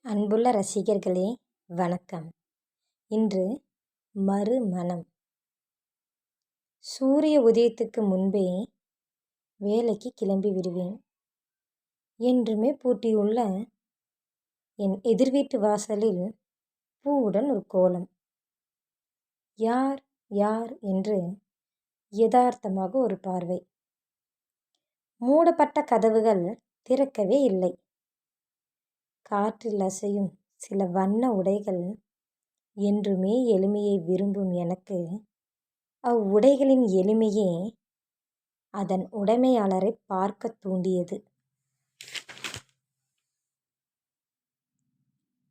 அன்புள்ள ரசிகர்களே, வணக்கம். இன்று மறுமணம். சூரிய உதயத்துக்கு முன்பே வேலைக்கு கிளம்பி விடுவேன். என்றுமே பூட்டியுள்ள என் எதிர்வீட்டு வாசலில் பூவுடன் ஒரு கோலம். யார் யார் என்று யதார்த்தமாக ஒரு பார்வை. மூடப்பட்ட கதவுகள் திறக்கவே இல்லை. காற்றில் அசையும் சில வண்ண உடைகள். என்றுமே எளிமையை விரும்பும் எனக்கு அவ்வுடைகளின் எளிமையே அதன் உடைமையாளரை பார்க்க தூண்டியது.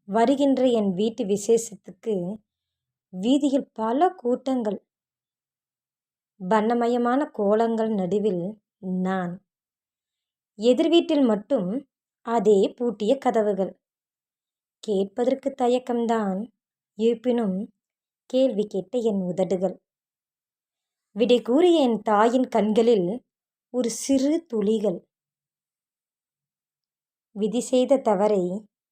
வருகின்ற என் வீட்டு விசேஷத்துக்கு வீதியில் பல கூட்டங்கள். வண்ணமயமான கோலங்கள் நடுவில் நான். எதிர் வீட்டில் மட்டும் அதே பூட்டிய கதவுகள். கேட்பதற்கு தயக்கம்தான், இருப்பினும் கேள்வி கேட்ட என் உதடுகள். விடை கூறிய என் தாயின் கண்களில் ஒரு சிறு துளிகள். விதி செய்த தவறை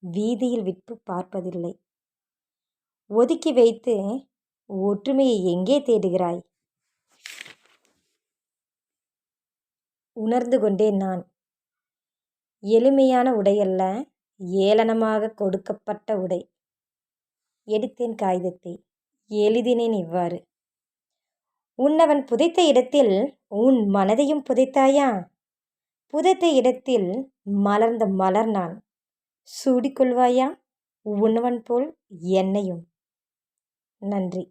வீதியில் விட்டு பார்ப்பதில்லை. ஒதுக்கி வைத்து ஒற்றுமையை எங்கே தேடுகிறாய்? உணர்ந்து கொண்டேன் நான். எளிமையான உடையல்ல, ஏளனமாக கொடுக்கப்பட்ட உடை. எடுத்தேன் காகிதத்தை, எழுதினேன் இவ்வாறு: உன்னவன் புதைத்த இடத்தில் உன் மனதையும் புதைத்தாயா? புதைத்த இடத்தில் மலர்ந்த மலர் நான். சூடிக்கொள்வாயா உன்னவன் போல் என்னையும்? நன்றி.